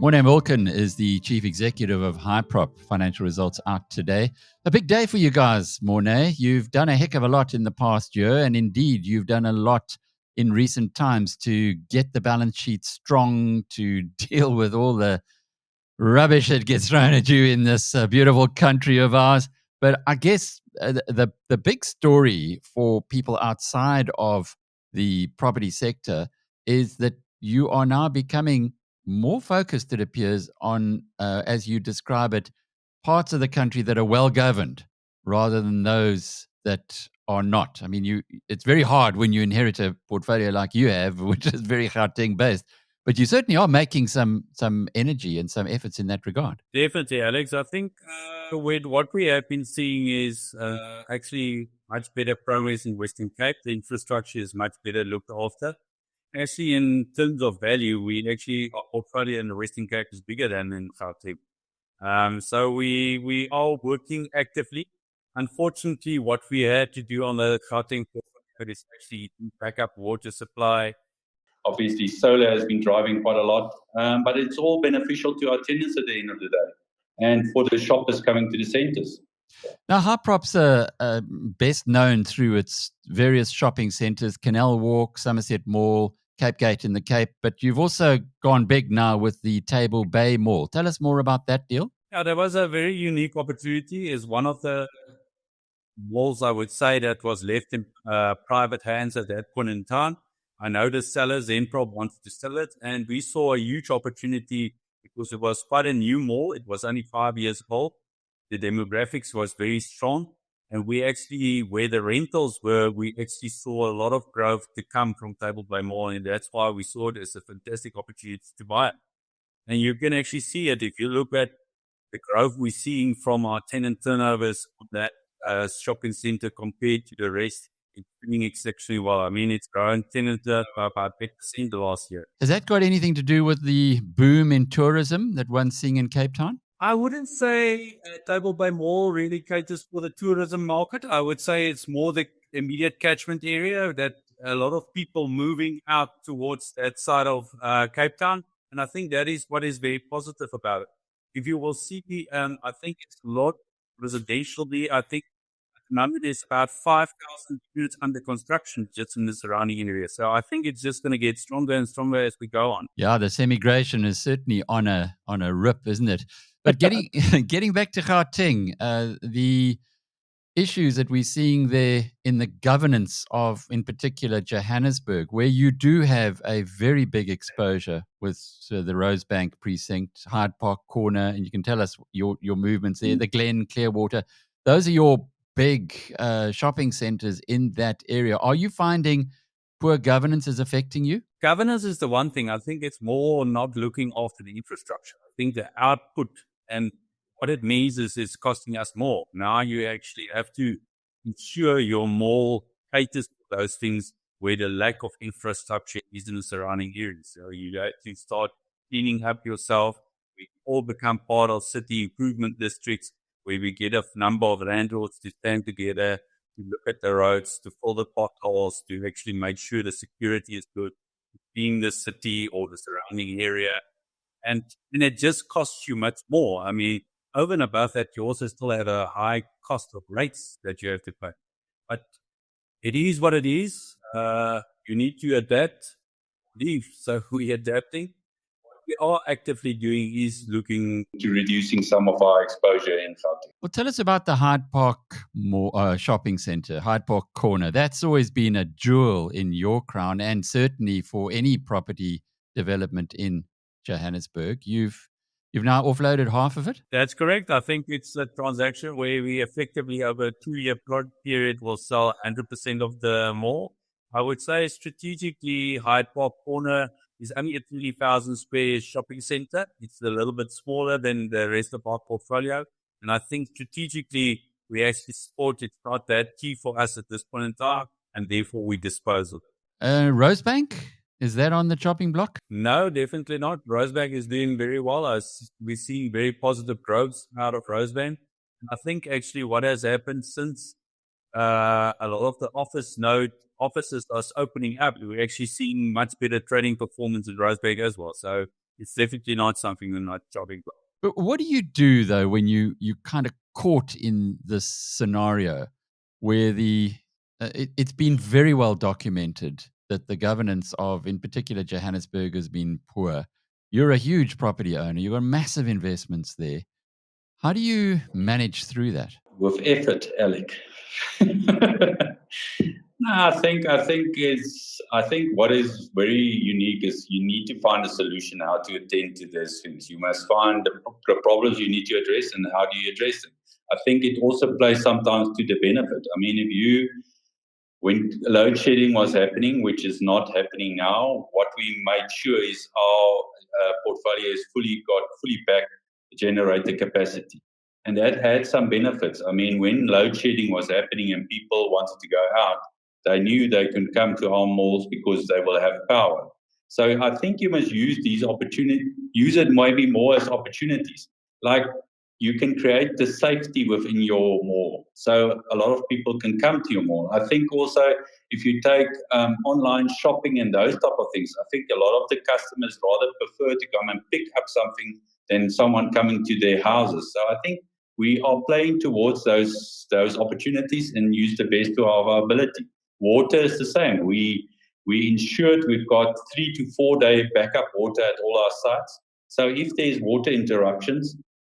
Morné Wilken is the chief executive of Hyprop. Financial results out today. A big day for you guys, Morné. You've done a heck of a lot in the past year, and indeed, you've done a lot in recent times to get the balance sheet strong, to deal with all the rubbish that gets thrown at you in this beautiful country of ours. But I guess the big story for people outside of the property sector is that you are now becoming more focused, it appears, on, as you describe it, parts of the country that are well governed rather than those that are not. I mean, it's very hard when you inherit a portfolio like you have, which is very Gauteng based, but you certainly are making some energy and some efforts in that regard. Definitely, Alex. I think with what we have been seeing is actually much better progress in Western Cape. The infrastructure is much better looked after. Actually, in terms of value, our portfolio in the Western Cape is bigger than in Gauteng. So we are working actively. Unfortunately, what we had to do on the Gauteng portfolio is actually back up water supply. Obviously, solar has been driving quite a lot, but it's all beneficial to our tenants at the end of the day and for the shoppers coming to the centres. Now, Hyprop's best known through its various shopping centres, Canal Walk, Somerset Mall, Cape Gate in the Cape, but you've also gone big now with the Table Bay Mall. Tell us more about that deal. Yeah, there was a very unique opportunity. Is one of the malls, I would say, that was left in private hands at that point in time. I know the sellers, Hyprop, wanted to sell it, and we saw a huge opportunity because it was quite a new mall. It was only 5 years old. The demographics was very strong. And we actually, where the rentals were, we actually saw a lot of growth to come from Table Bay Mall. And that's why we saw it as a fantastic opportunity to buy it. And you can actually see it if you look at the growth we're seeing from our tenant turnovers on that shopping center compared to the rest. It's doing exceptionally well. I mean, it's grown tenant by about 8% the last year. Has that got anything to do with the boom in tourism that one's seeing in Cape Town? I wouldn't say Table Bay Mall really caters for the tourism market. I would say it's more the immediate catchment area that a lot of people moving out towards that side of Cape Town. And I think that is what is very positive about it. If you will see, I think it's a lot residentially. I think at the moment there's about 5,000 units under construction just in the surrounding area. So I think it's just going to get stronger and stronger as we go on. Yeah, this immigration is certainly on a rip, isn't it? But getting back to Gauteng, the issues that we're seeing there in the governance of, in particular, Johannesburg, where you do have a very big exposure with the Rosebank precinct, Hyde Park corner, and you can tell us your movements there, the Glen, Clearwater. Those are your big shopping centres in that area. Are you finding poor governance is affecting you? Governance is the one thing. I think it's more not looking after the infrastructure. I think the output and what it means is it's costing us more. Now you actually have to ensure your mall caters for those things where the lack of infrastructure is in the surrounding areas. So you have to start cleaning up yourself. We all become part of city improvement districts where we get a number of landlords to stand together, to look at the roads, to fill the potholes, to actually make sure the security is good, being the city or the surrounding area. And it just costs you much more. I mean, over and above that, you also still have a high cost of rates that you have to pay. But it is what it is. You need to adapt. So we're adapting. What we are actively doing is looking to reducing some of our exposure in Gauteng. Well, tell us about the Hyde Park shopping centre, Hyde Park corner. That's always been a jewel in your crown, and certainly for any property development in Johannesburg. You've now offloaded half of it? That's correct. I think it's a transaction where we effectively over a 2-year period will sell 100% of the mall. I would say strategically, Hyde Park corner is only a 30,000 square shopping center. It's a little bit smaller than the rest of our portfolio. And I think strategically, we actually support it's not that key for us at this point in time, and therefore we dispose of it. Rosebank? Is that on the chopping block? No, definitely not. Rosebank is doing very well. We're seeing very positive growth out of Rosebank. And I think actually what has happened since a lot of the office node offices are opening up, we're actually seeing much better trading performance in Rosberg as well. So it's definitely not something we're not jobbing for. But what do you do though when you kind of caught in this scenario where it's been very well documented that the governance of, in particular, Johannesburg has been poor. You're a huge property owner. You've got massive investments there. How do you manage through that? With effort, Alec. No, I think what is very unique is you need to find a solution how to attend to those things. You must find the problems you need to address and how do you address them. I think it also plays sometimes to the benefit. I mean, when load shedding was happening, which is not happening now, what we made sure is our portfolio is fully back generator capacity. And that had some benefits. I mean, when load shedding was happening and people wanted to go out, they knew they could come to our malls because they will have power. So I think you must use these opportunities, use it maybe more as opportunities. Like you can create the safety within your mall. So a lot of people can come to your mall. I think also if you take online shopping and those type of things, I think a lot of the customers rather prefer to come and pick up something than someone coming to their houses. So I think we are playing towards those opportunities and use the best of our ability. Water is the same. We ensured we've got 3 to 4 day backup water at all our sites. So if there's water interruptions,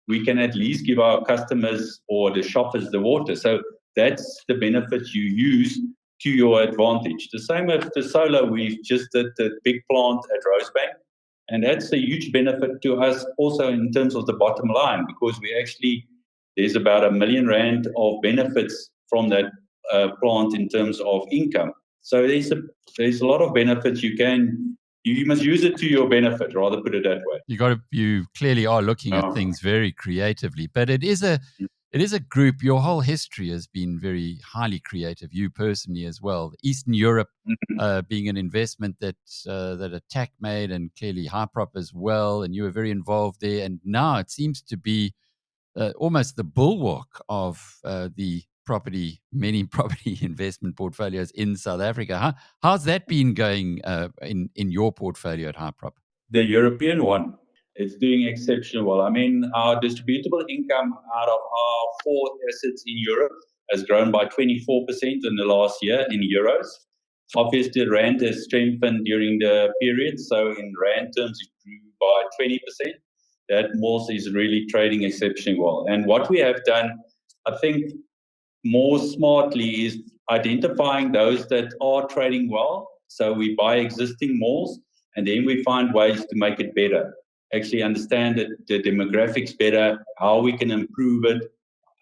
we can at least give our customers or the shoppers the water. So that's the benefit you use to your advantage. The same with the solar. We've just did the big plant at Rosebank, and that's a huge benefit to us also in terms of the bottom line, because there's about R1 million of benefits from that plant in terms of income. So there's a lot of benefits you must use it to your benefit, rather put it that way. You clearly are looking at things very creatively, but it is a group. Your whole history has been very highly creative. You personally as well. Eastern Europe being an investment that Attack made, and clearly Hyprop as well, and you were very involved there. And now it seems to be almost the bulwark of many property investment portfolios in South Africa. How's that been going in your portfolio at Hyprop? The European one, it's doing exceptionally well. I mean, our distributable income out of our 4 assets in Europe has grown by 24% in the last year in euros. Obviously, the rand has strengthened during the period, so in rand terms, it grew by 20%. That mall is really trading exceptionally well. And what we have done, I think, more smartly is identifying those that are trading well. So we buy existing malls and then we find ways to make it better. Actually understand the demographics better, how we can improve it,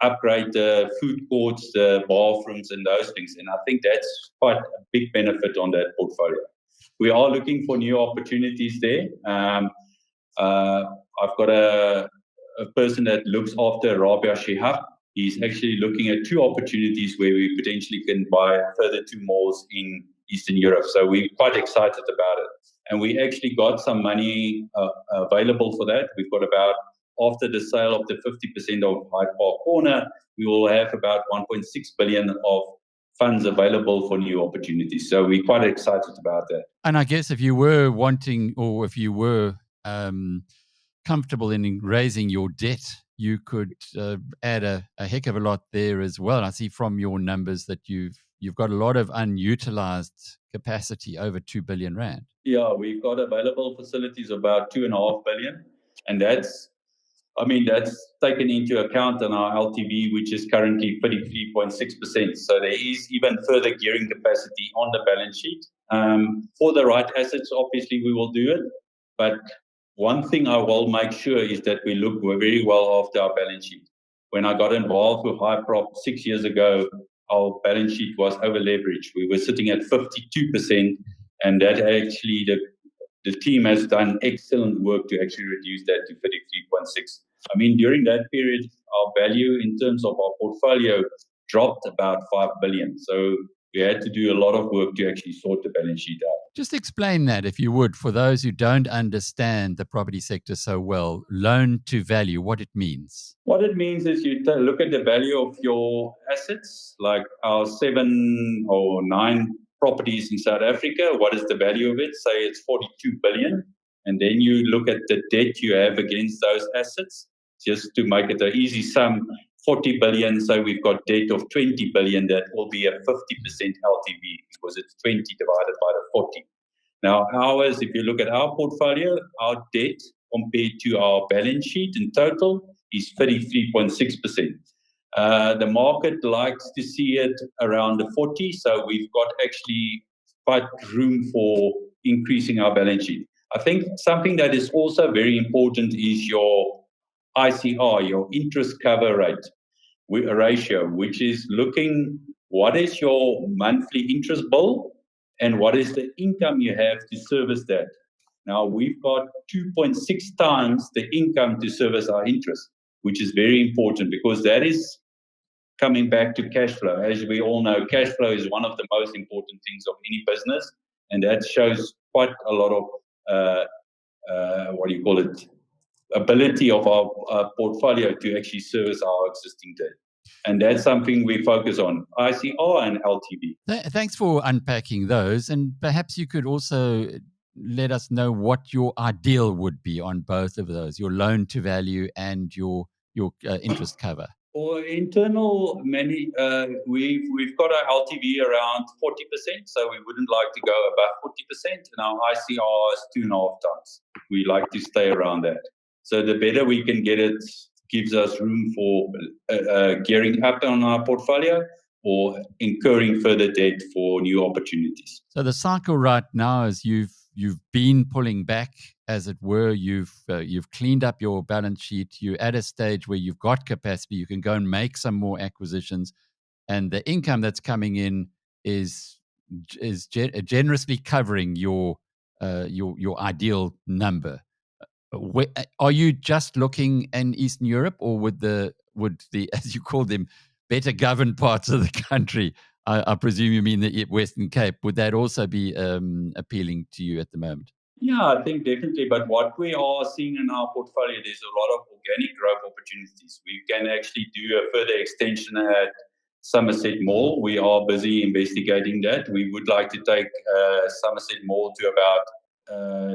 upgrade the food courts, the bathrooms and those things. And I think that's quite a big benefit on that portfolio. We are looking for new opportunities there. I've got a person that looks after Rabia Shihab. He's actually looking at 2 opportunities where we potentially can buy further 2 malls in Eastern Europe. So we're quite excited about it. And we actually got some money available for that. We've got about, after the sale of the 50% of Hyde Park Corner, we will have about 1.6 billion of funds available for new opportunities. So we're quite excited about that. And I guess if you were wanting, or if you were comfortable in raising your debt, you could add a heck of a lot there as well. I see from your numbers that you've got a lot of unutilized capacity, over 2 billion rand. Yeah, we've got available facilities of about 2.5 billion, and that's taken into account on our LTV, which is currently 33.6%. So there is even further gearing capacity on the balance sheet. For the right assets, obviously we will do it, but one thing I will make sure is that we look very well after our balance sheet. When I got involved with Hyprop 6 years ago, our balance sheet was over leveraged. We were sitting at 52%, and that actually the team has done excellent work to actually reduce that to 33.6. I mean, during that period, our value in terms of our portfolio dropped about 5 billion. So we had to do a lot of work to actually sort the balance sheet out. Just explain that, if you would, for those who don't understand the property sector so well, loan to value, what it means. What it means is you look at the value of your assets, like our 7 or 9 properties in South Africa. What is the value of it? Say it's 42 billion. And then you look at the debt you have against those assets. Just to make it an easy sum, 40 billion. So we've got debt of 20 billion. That will be a 50% LTV because it's 20 divided by the 40. Now, ours, if you look at our portfolio, our debt compared to our balance sheet in total is 33.6%. The market likes to see it around the 40, so we've got actually quite room for increasing our balance sheet. I think something that is also very important is your ICR, your interest cover rate ratio, which is looking what is your monthly interest bill and what is the income you have to service that. Now, we've got 2.6 times the income to service our interest, which is very important because that is coming back to cash flow. As we all know, cash flow is one of the most important things of any business, and that shows quite a lot of, ability of our portfolio to actually service our existing debt. And that's something we focus on, ICR and LTV. Thanks for unpacking those. And perhaps you could also let us know what your ideal would be on both of those, your loan to value and your interest cover. For internal, we've got our LTV around 40%, so we wouldn't like to go above 40%, and our ICR is 2.5 times. We like to stay around that. So the better we can get it, gives us room for gearing up on our portfolio or incurring further debt for new opportunities. So the cycle right now is you've been pulling back, as it were. You've cleaned up your balance sheet. You're at a stage where you've got capacity. You can go and make some more acquisitions, and the income that's coming in is generously covering your ideal number. Are you just looking in Eastern Europe, or would the as you call them, better governed parts of the country? I presume you mean the Western Cape. Would that also be appealing to you at the moment? Yeah, I think definitely. But what we are seeing in our portfolio, there's a lot of organic growth opportunities. We can actually do a further extension at Somerset Mall. We are busy investigating that. We would like to take Somerset Mall to about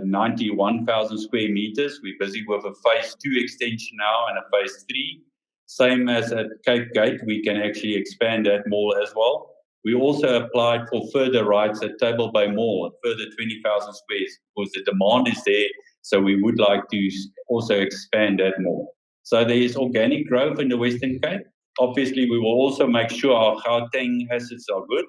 91,000 square meters. We're busy with a phase 2 extension now and a phase 3. Same as at Cape Gate, we can actually expand that mall as well. We also applied for further rights at Table Bay Mall, a further 20,000 squares, because the demand is there. So we would like to also expand that mall. So there is organic growth in the Western Cape. Obviously, we will also make sure our Gauteng assets are good.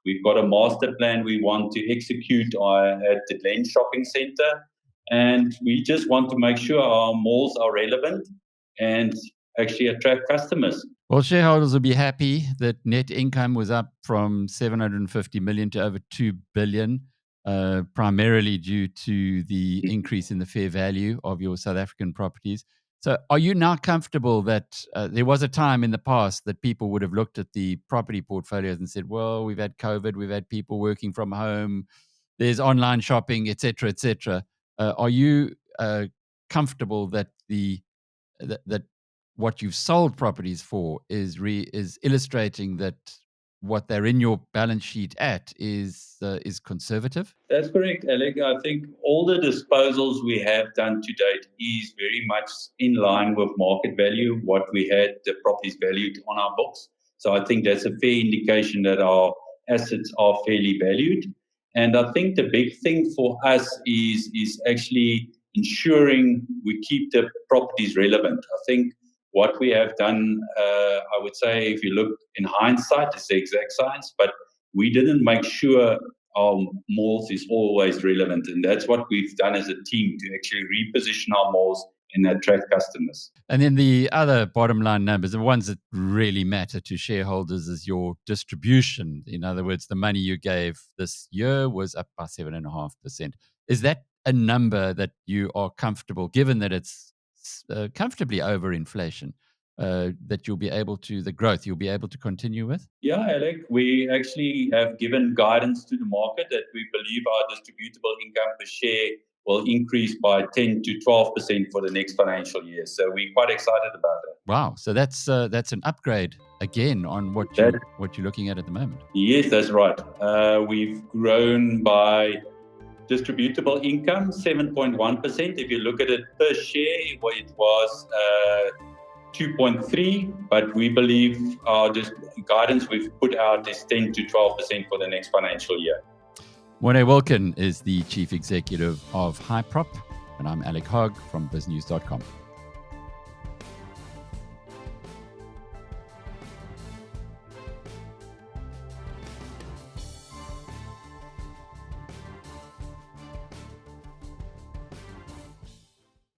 We've got a master plan we want to execute at the Glen Shopping Centre. And we just want to make sure our malls are relevant and actually attract customers. Well, shareholders will be happy that net income was up from 750 million to over 2 billion, primarily due to the increase in the fair value of your South African properties. So are you now comfortable that there was a time in the past that people would have looked at the property portfolios and said, well, we've had COVID, we've had people working from home, there's online shopping, et cetera, et cetera. Are you comfortable that that what you've sold properties for is illustrating that what they're in your balance sheet at is conservative? That's correct, Alec. I think all the disposals we have done to date is very much in line with market value, what we had the properties valued on our books. So I think that's a fair indication that our assets are fairly valued. And I think the big thing for us is actually ensuring we keep the properties relevant. I think what we have done, I would say, if you look in hindsight, it's the exact science, but we didn't make sure our malls is always relevant. And that's what we've done as a team to actually reposition our malls and attract customers. And then the other bottom line numbers, the ones that really matter to shareholders, is your distribution. In other words, the money you gave this year was up by 7.5%. Is that a number that you are comfortable, given that it's comfortably over inflation, that you'll be able to, the growth you'll be able to continue with? Yeah, Alec, we actually have given guidance to the market that we believe our distributable income per share will increase by 10 to 12% for the next financial year. So we're quite excited about that. Wow. So that's an upgrade again on what you're looking at the moment. Yes, that's right. We've grown by distributable income 7.1%. If you look at it per share, it was 2.3, but we believe our guidance we've put out is 10 to 12% for the next financial year. Morné Wilken is the Chief Executive of Hyprop, and I'm Alec Hogg from BizNews.com.